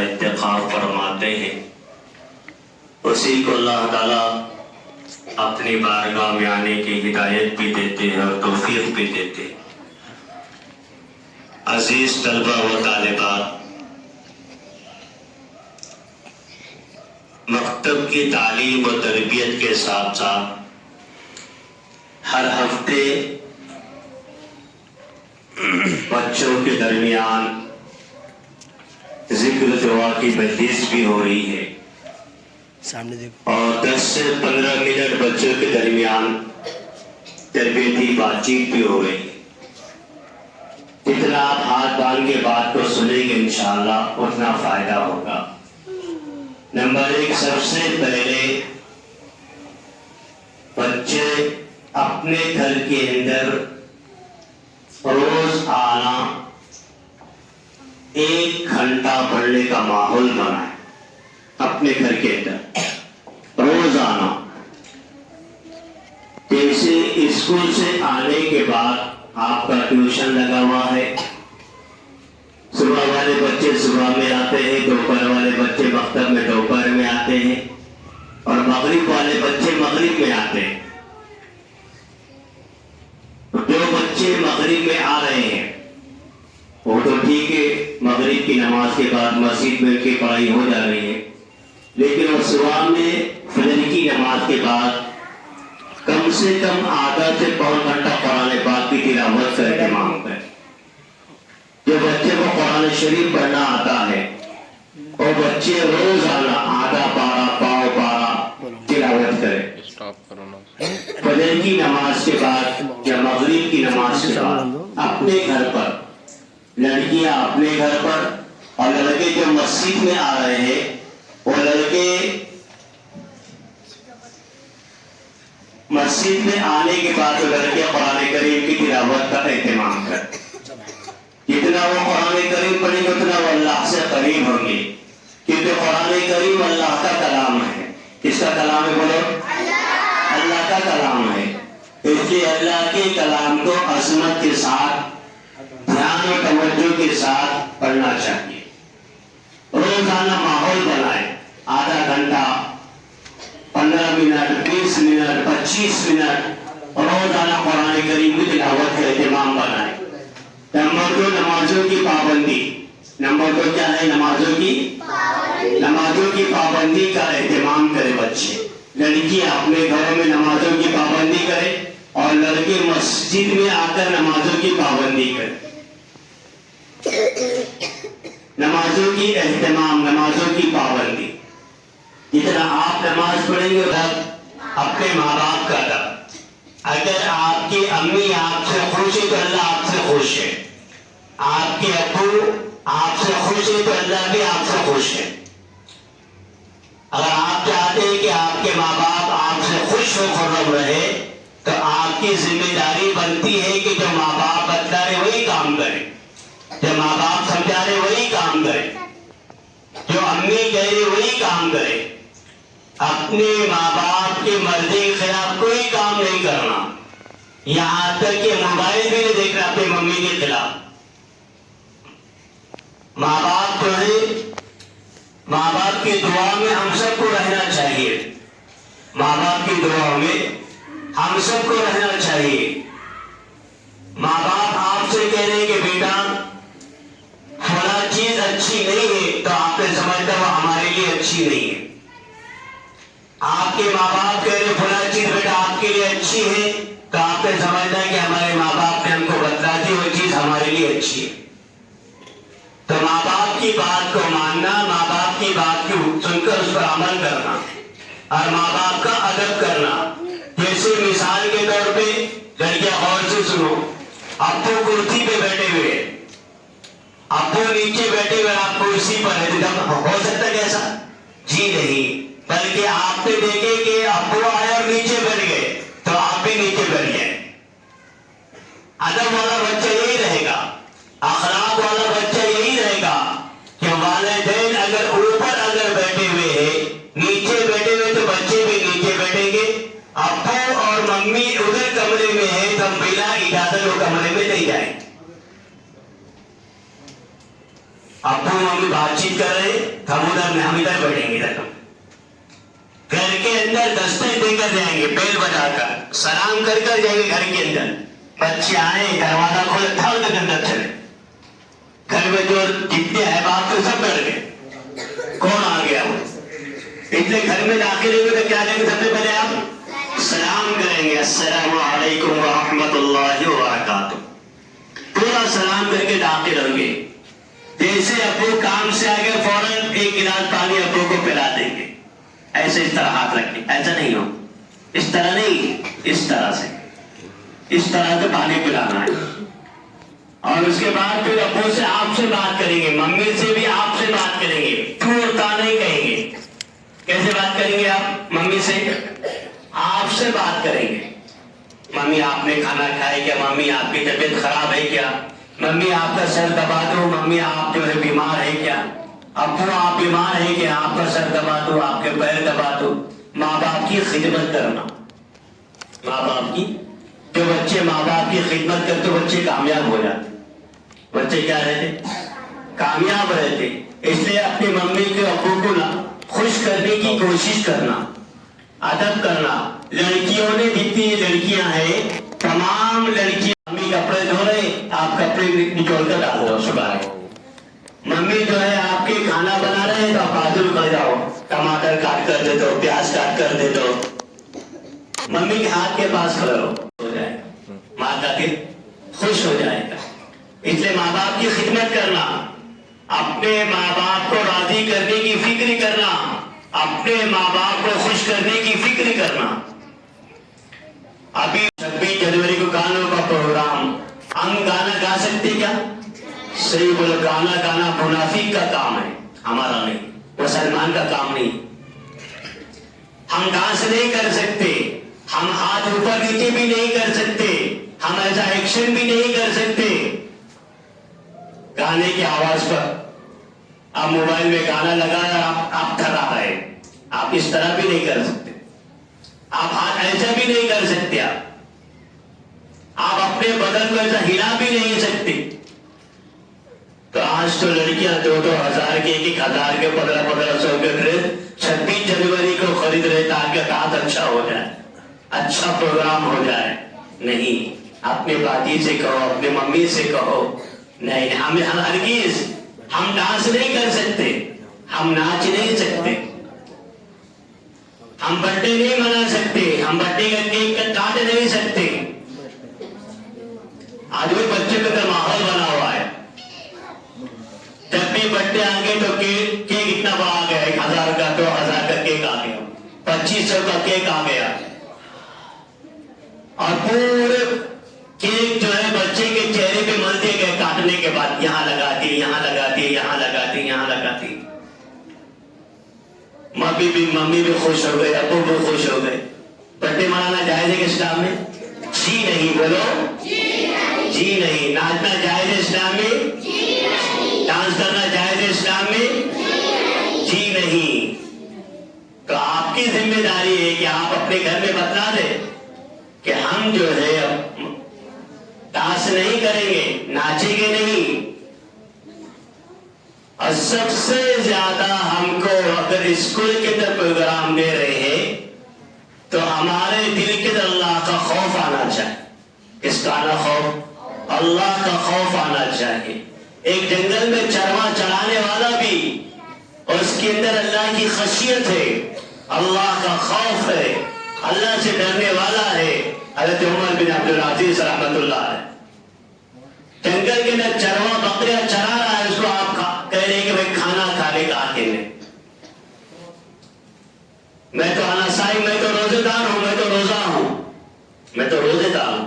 انتخاب فرماتے ہیں اسی کو اللہ تعالیٰ اپنی بارگاہ میں آنے کی ہدایت بھی دیتے ہیں اور توفیق بھی دیتے ہیں۔ عزیز طلبہ و طالبات، مکتب کی تعلیم و تربیت کے ساتھ ساتھ ہر ہفتے بچوں کے درمیان ذکر دعا کی مجلس بھی ہو رہی ہے اور 10 سے 15 منٹ بچوں کے درمیان تربیتی بات چیت بھی ہو رہی ہے۔ جتنا آپ ہاتھ باندھ کے بات کو سنیں گے انشاءاللہ اتنا فائدہ ہوگا۔ نمبر 1، سب سے پہلے بچے اپنے گھر کے اندر روز آنا 1 گھنٹہ پڑھنے کا ماحول بنائیں۔ اپنے گھر کے اندر روز آنا، جیسے اسکول سے آنے کے بعد آپ کا ٹیوشن لگا ہوا ہے، صبح والے بچے صبح میں آتے ہیں، دوپہر والے بچے مکتب میں دوپہر میں آتے ہیں اور مغرب والے بچے مغرب میں آتے ہیں۔ جو بچے مغرب میں آ رہے ہیں وہ تو ٹھیک ہے، مغرب کی نماز کے بعد مسجد میں کی پڑھائی ہو جا رہی ہے، لیکن وہ صبح میں فجر کی نماز کے بعد کم سے کم آدھا سے پون گھنٹہ قرآن پاک کی تلاوت کا اہتمام کریں۔ جو بچے کو قرآن شریف پڑھنا آتا ہے وہ بچے روزانہ آدھا پارہ پاؤ پارہ تلاوت کریں۔ فجر کی نماز کے بعد یا مغرب کی نماز کے بعد اپنے گھر پر، لڑکیاں اپنے گھر پر اور لڑکے جو مسجد میں آ رہے ہیں وہ لڑکے مسجد میں آنے کے بعد لڑکے قرآن کریم کی تلاوت کا اہتمام کریں۔ جتنا وہ قرآن کریم پڑھیں گے اتنا وہ اللہ سے قریب ہوں گے، کیونکہ قرآن کریم اللہ کا کلام ہے۔ کس کا کلام ہے؟ بولو، اللہ کا کلام ہے۔ اس لیے اللہ کے کلام کو عظمت کے ساتھ، دھیان و توجہ کے ساتھ پڑھنا چاہیے۔ روزانہ ماحول بنائے، آدھا گھنٹہ، 15 منٹ، 20 منٹ، 25 منٹ روزانہ قرآن کریم کی تلاوت کا اہتمام بنائے۔ نمبر 2، نمازوں کی پابندی۔ نمبر 2 کیا ہے؟ نمازوں کی پابندی کا اہتمام کرے بچے۔ لڑکیاں اپنے گھروں میں نمازوں کی پابندی کرے اور لڑکے مسجد میں آ کر نمازوں کی پابندی کرے۔ نمازوں کی اہتمام، نمازوں کی پابندی۔ جتنا آپ نماز پڑھیں گے اپنے ماں باپ کا ادب۔ اگر آپ کی امی آپ سے خوش ہے تو اللہ آپ سے خوش ہے، آپ کے ابو آپ سے خوش ہے تو اللہ بھی آپ سے خوش ہے۔ اگر آپ چاہتے ہیں کہ آپ کے ماں باپ آپ سے خوش و خرم رہے تو آپ کی ذمہ داری بنتی ہے کہ جو ماں باپ بتا رہے وہی کام کرے، جو ماں باپ سمجھا رہے وہی کام کرے، جو امی کہہ رہے وہی کام کرے۔ اپنے ماں باپ کی مرضی کے خلاف کوئی کام نہیں کرنا، یہاں تک کہ موبائل بھی نہیں دیکھنا اپنی ممی کے خلاف۔ ماں باپ جو ہے، ماں باپ کی دعا میں ہم سب کو رہنا چاہیے، ماں باپ کی دعا میں ہم سب کو رہنا چاہیے۔ ماں باپ آپ سے کہہ رہے ہیں کہ بیٹا فلاں چیز اچھی نہیں ہے تو آپ نے سمجھتا وہ ہمارے لیے اچھی نہیں ہے۔ آپ کے ماں باپ کہہ رہے فلاں چیز بیٹا آپ کے لیے اچھی ہے تو آپ نے سمجھتا ہے کہ ہمارے ماں باپ نے ہم کو بتلا دی وہ چیز ہمارے لیے اچھی ہے۔ تو ماں باپ کی بات کو ماننا، ماں باپ کی بات کو سن کر اس پر عمل کرنا اور ماں باپ کا ادب کرنا۔ جیسے مثال کے طور پہ لڑکیاں غور سے سنو، ابو کرسی پہ بیٹھے ہوئے، ابو نیچے بیٹھے ہوئے، آپ کرسی پر ہے، ہو سکتا ہے کیسا؟ جی نہیں، بلکہ آپ نے دیکھے کہ ابو آئے اور نیچے بیٹھ گئے تو آپ بھی نیچے بیٹھ گئے۔ ادب والا بچہ یہی رہے گا، اخلاق والا بچہ یہی رہے گا کہ والدین اگر اوپر اگر بیٹھے ہوئے ہیں، نیچے بیٹھے ہوئے تو بچے بھی نیچے بیٹھیں گے۔ ابو اور ممی ادھر کمرے میں ہیں تو ہم بلا اجازت وہ کمرے میں نہیں جائیں۔ ابو ممی بات چیت کر رہے ہم ادھر بیٹھیں گے، ادھر گھر کے اندر دستک دے کر جائیں گے، بیل بجا کر سلام کر کر جائیں گے گھر کے اندر. بچے آئے دروازہ کھولے دھڑ کے اندر چلے. گھر میں جو جتنے احباب تھے سب بیٹھ گئے. کون آ گیا وہ؟ اس لیے گھر میں داخل ہوئے تو کیا کریں گے؟ سب سے پہلے آپ سلام کریں گے، السلام علیکم ورحمۃ اللہ وبرکاتہ. پورا سلام کر کے داخل ہوں گے. جیسے ابو کام سے آگے فوراً ایک گلاس پانی ابو کو پلا دیں گے. ایسے اس طرح ہاتھ رکھ کے، ایسا نہیں ہو، اس طرح نہیں، اس طرح سے، اس طرح سے پانی پلانا ہے. اور اس کے بعد پھر ابو سے آپ سے بات کریں گے، ممی سے بھی آپ سے بات کریں گے، تو اور تا نہیں کہیں گے. کیسے بات کریں گے آپ ممی سے؟ آپ سے بات کریں گے. ممی آپ نے کھانا کھایا کیا؟ ممی آپ کی طبیعت خراب ہے کیا؟ ممی آپ کا سر دبا دو، ممی آپ جو ہے بیمار ہے کیا؟ ابو آپ بیمار ہے کیا؟ آپ کا سر دبا دو، آپ کے پیر دبا دو. ماں باپ کی خدمت کرنا. ماں باپ کی، جو بچے ماں باپ کی خدمت کرتے بچے کامیاب ہو جاتے. بچے کیا رہتے؟ کامیاب رہتے. اس لیے اپنی ممی کے ابو کو خوش کرنے کی کوشش کرنا، ادب کرنا. لڑکیوں نے جتنی لڑکیاں ہیں تمام لڑکیاں، ممی کپڑے دھو رہے آپ کپڑے نچوڑ کر ڈال دو. صبح ممی جو ہے آپ کے کھانا بنا رہے ہیں تو آپ بازو کر جاؤ، ٹماٹر کاٹ کر دے دو، پیاز کاٹ کر دے دو. ممی کے ہاتھ کے پاس کھڑے ہو جائے گا، ماں کا دل خوش ہو جائے گا. اس لیے ماں باپ کی خدمت کرنا، اپنے ماں باپ کو راضی کرنے کی فکر کرنا، اپنے ماں باپ کو خوش کرنے کی فکر کرنا. ابھی 26 جنوری کو گانوں کا پروگرام، ہم گانا گا سکتے کیا؟ صحیح بولو، گانا گانا منافق کا کام ہے، ہمارا نہیں، مسلمان کا کام نہیں. ہم ڈانس نہیں کر سکتے، ہم ہاتھ اوپر نیچے بھی نہیں کر سکتے، ہم ایسا ایکشن بھی نہیں کر سکتے گانے کی آواز پر. آپ موبائل میں گانا لگایا، آپ تھرا رہے، آپ اس طرح بھی نہیں کر سکتے. آپ ہاتھ ایسا بھی نہیں کر سکتے، آپ اپنے بدن کو ایسا ہلا بھی نہیں سکتے. تو آج تو لڑکیاں 2,000 کے 1,000 کے 1,500 کے ڈریس 26 جنوری کو خرید رہے تاکہ رات اچھا ہو جائے، اچھا پروگرام ہو جائے. نہیں، اپنے باجی سے کہو، اپنے ممی سے کہو، نہیں ہمیں ہرگز ہم ڈانس نہیں کر سکتے، ہم ناچ نہیں سکتے، ہم برتھڈے نہیں منا سکتے، ہم برتھڈے کا کیک کاٹ نہیں سکتے. آج بھی بچے کا ماحول بنا ہوا ہے، جب بھی برتھڈے آ گئے تو کیک اتنا بڑا آ گیا، 1,000 کا 2,000 کا کیک آ گیا، 2,500 کا کیک آ گیا. اور پورے کیک جو ہے بچے کے چہرے پہ ملتے گئے کاٹنے کے بعد، یہاں لگاتی، یہاں لگاتی، یہاں لگاتی، یہاں لگاتی. ممی بھی خوش ہو گئے، ابو بھی خوش ہو گئے. برتھڈے منانا جائز ہے کہ اسلام میں؟ جی نہیں، بولو جی نہیں. ناچنا جائز ہے اسلام میں؟ ڈانس کرنا جائز ہے اسلام میں؟ جی نہیں. تو آپ کی ذمہ داری ہے کہ آپ اپنے گھر میں بتلا دیں کہ ہم جو ہے ڈانس نہیں کریں گے، ناچیں گے نہیں. اور سب سے زیادہ ہم کو اگر اسکول کے اندر پروگرام دے رہے ہیں تو ہمارے دل کے اندر اللہ کا خوف آنا چاہیے. کس کا آنا؟ خوف، اللہ کا خوف آنا چاہیے. ایک جنگل میں چروا چرانے والا بھی، اور اس کے اندر اللہ کی خشیت ہے، اللہ کا خوف ہے، اللہ سے ڈرنے والا ہے. حضرت عمر بن عبدالعزیز رحمۃ اللہ علیہ جنگل کے اندر چروا بکریاں چرا رہا ہے، اس کو آپ کہہ رہے ہیں کہ بھائی کھانا کھانے کا آتے ہیں. میں تو آنا صاحب، میں تو روزے دار ہوں، میں تو روزہ ہوں، میں تو روزے دار ہوں.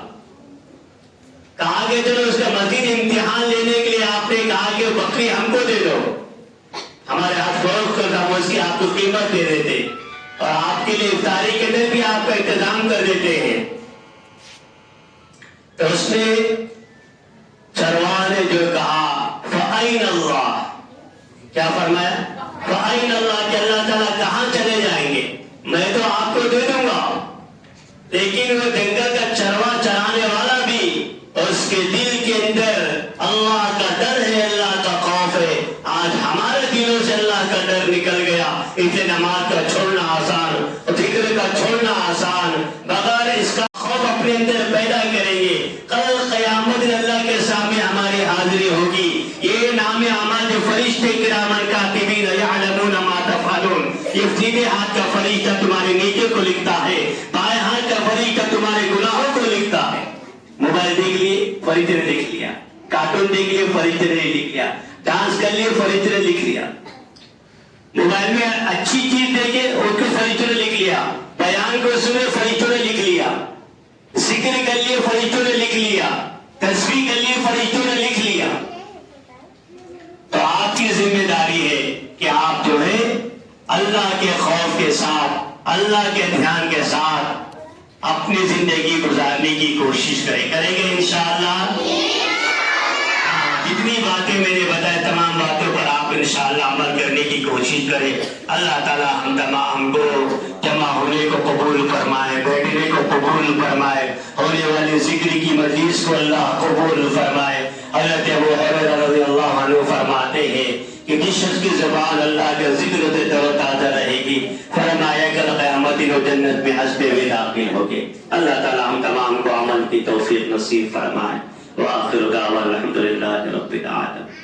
کہا کہ چلو اس کا مزید امتحان لینے کے لیے آپ نے کہا کہ بکری ہم کو دے دو، ہمارے ہاتھ فروخت کرتا، ہم اس کی آپ کو قیمت دے دیتے اور آپ کے لیے افطاری کے اندر بھی آپ کا انتظام کر دیتے ہیں. تو اس نے چرواہ نے جو کہا فَأَيْنَ اللَّهُ، کیا فرمایا؟ فَأَيْنَ اللَّهُ، کہ اللہ تعالیٰ کہاں چلے جائیں گے؟ میں تو آپ کو دے دوں گا، لیکن وہ جنگل کا چرواہ چرانے والا بھی، اور اس کے دل کے اندر اللہ کا ڈر ہے، اللہ کا خوف ہے. اپنے اندر پیدا کریں گے. کل قیامت میں اللہ کے سامنے ہماری حاضری ہوگی. یہ نام اعمال جو فرشتے کرامن کاتبین یعلمون ما تفعلون، یہ سیدھے ہاتھ کا فرشتہ تمہارے نیکی کو لکھتا ہے، بائیں ہاتھ کا فرشتہ تمہارے گناہوں کو لکھتا ہے. موبائل دیکھ لیے فرشتے نے لکھ لیا، کارٹون دیکھ لیے فرشتے نے لکھ لیا، ڈانس کر لیے فرشتے نے لکھ لیا. موبائل میں اچھی چیز دیکھے اس کو فرشتوں نے لکھ لیا، بیان کو سنے فرشتوں نے لکھ لیا، ذکر کر لیے فرشتوں نے لکھ لیا، تسبیح کر لیے فرشتوں نے لکھ لیا. تو آپ کی ذمہ داری ہے کہ آپ جو ہے اللہ کے خوف کے ساتھ، اللہ کے دھیان کے ساتھ اپنی زندگی گزارنے کی کوشش کریں گے انشاءاللہ. جتنی باتیں میں نے بتائے تمام باتوں پر آپ انشاءاللہ عمل کرنے کی کوشش کریں. اللہ تعالی ہم تمام کو جمع ہونے کو قبول فرمائے، بیٹھنے کو قبول فرمائے، ہونے والی ذکر کی مجلس کو اللہ قبول فرمائے. حضرت ابو ہریرہ رضی اللہ عنہ فرماتے ہیں کہ جس شخص کی زبان اللہ کا ذکر سے تر و تازہ رہے گی، فرمایا کل قیامت کو جنت میں ہنستے ہوئے داخل ہوگے. اللہ تعالی ہم تمام کو عمل کی توفیق نصیب فرمائے. وآخر دعوانا الحمد للہ رب العالمین.